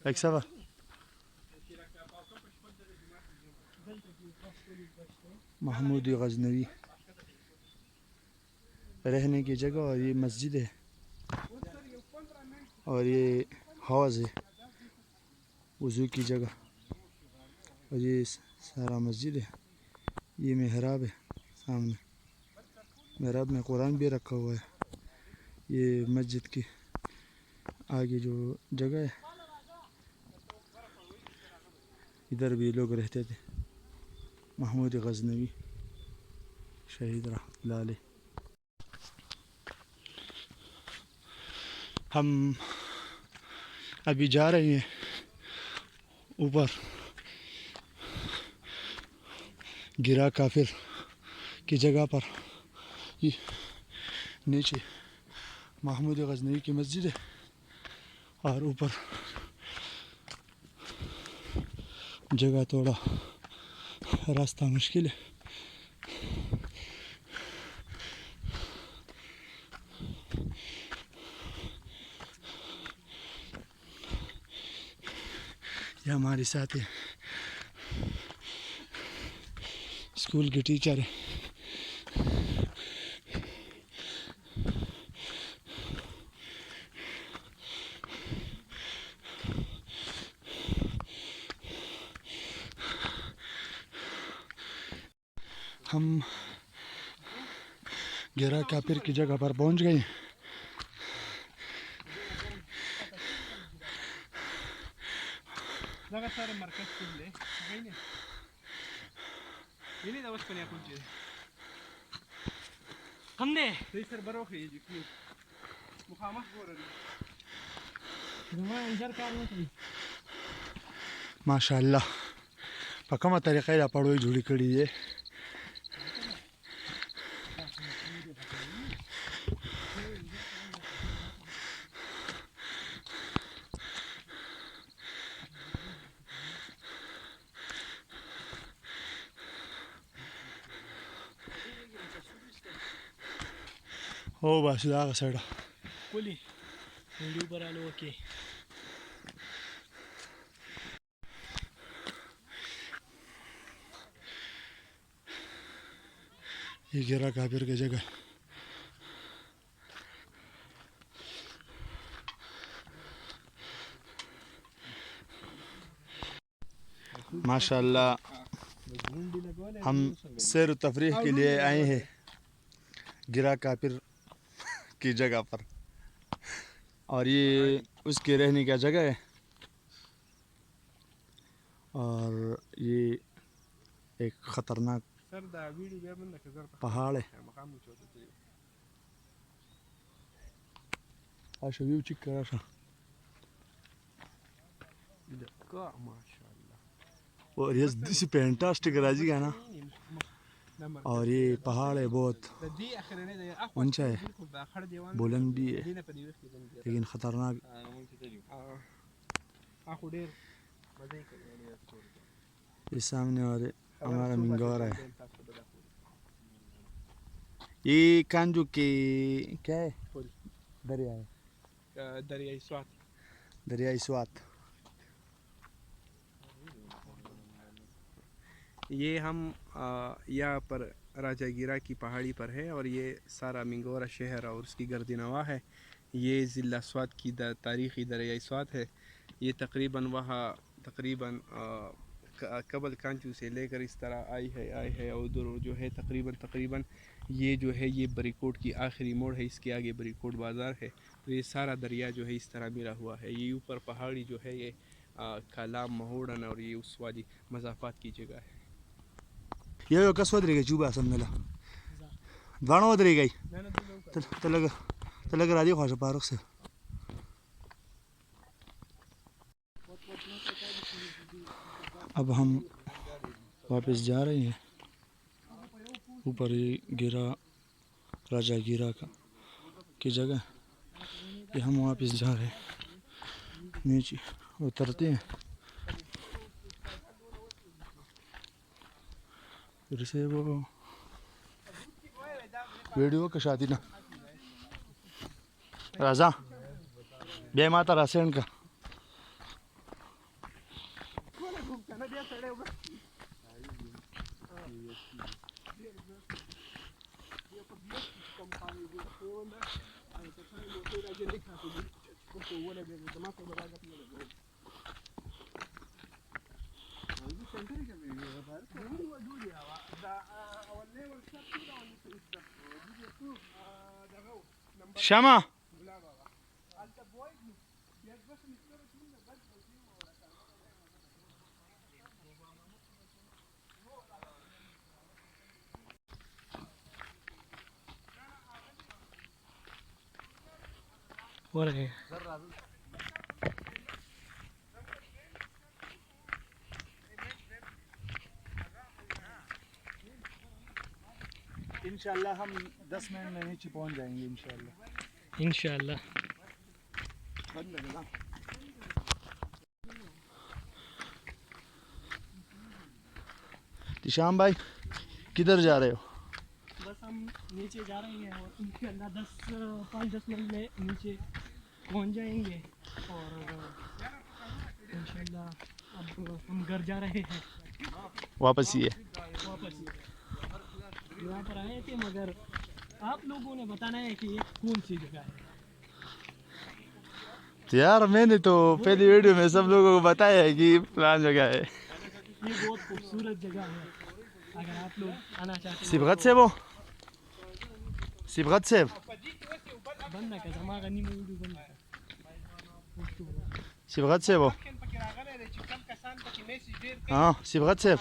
Like ça va. Mahmood Ghaznavi रहने की जगह और ये मस्जिद है और ये हौज़ है वज़ू की जगह और ये सारा मस्जिद है। ये मेहराब है सामने, मेहराब में कुरान भी रखा हुआ है। ये मस्जिद की आगे जो जगह है इधर भी लोग रहते थे। महमूद गजनवी शहीद रहमतुल्लाह अलैह। हम अभी जा रहे हैं ऊपर गिरा काफिर की जगह पर। ये नीचे महमूद गजनवी की मस्जिद है और ऊपर जगह थोड़ा रास्ता मुश्किल है। ये हमारे साथ है स्कूल के टीचर है। हम गिरा काफिर की जगह पर पहुंच गए। हमने माशाअल्लाह पकमा तरीक़े ला पढ़ोई जुड़ी कड़ी है। ओ बस दागा सड़ा कुली वीडियो पर आलो ओके। ये गिरा काफिर की जगह माशाअल्लाह। हम सैर तफरीह के लिए आए हैं गिरा काफिर की जगह पर और ये उसके रहने का जगह है और ये एक ख़तरनाक पहाड़ है। अच्छा व्यू चेक करा था और ये दिस फैंटास्टिक राजी है ना। और ये पहाड़ है बहुत ऊंचा है बुलंद भी है लेकिन ख़तरनाक। ये सामने और हमारा मिंगौरा है। ये कांजू के क्या है दरिया है दरियाई स्वात। ये हम यहाँ पर राजागीरा की पहाड़ी पर है और ये सारा मिंगोरा शहर और उसकी गर्दनवा है। ये ज़िला स्वात की तारीख़ी दरियाई स्वात है। ये तकरीबन कबल कांचू से लेकर इस तरह आई है और उधर जो है तकरीबन ये जो है ये बरीकोट की आखिरी मोड़ है। इसके आगे बरीकोट बाज़ार है। तो ये सारा दरिया जो है इस तरह मिला हुआ है। ये ऊपर पहाड़ी जो है ये कालाम महोड़न और ये उस वाली मज़ाफ़ात की जगह है। ये कस वदरेगा चुबा समझला दाना वदरेगा तलग राजी ख्वाजा पारुक से। अब हम वापस जा रहे हैं ऊपर ये गिरा राजा गिरा का की जगह। ये हम वापस जा रहे हैं नीचे उतरते हैं फिर से वो वीडियो का शादी ना राजा बे माता रासेन का شمع हो रहे हैं इंशाल्लाह हम 10 मिनट में नीचे पहुंच जाएंगे इंशाल्लाह इंशाल्लाह बंद लगेगा निशाम भाई किधर जा रहे हो बस हम नीचे जा रहे हैं और इंशाल्लाह 5-10 मिनट में नीचे पहुंच जाएंगे और इंशाल्लाह अब हम घर जा रहे हैं वापस ही है वापस यहाँ पर आए थे मगर आप लोगों ने बताना है कि ये कौन सी जगह है तो यार मैंने तो पहली वीडियो में सब लोगों को बताया है कि फलान जगह है ये बहुत खूबसूरत जगह है अगर आप लोग आना चाहते हैं सिबगत से वो सिबगत से बनना का जमा करनी में वीडियो बनना सिबगत से वो हाँ सिबगत से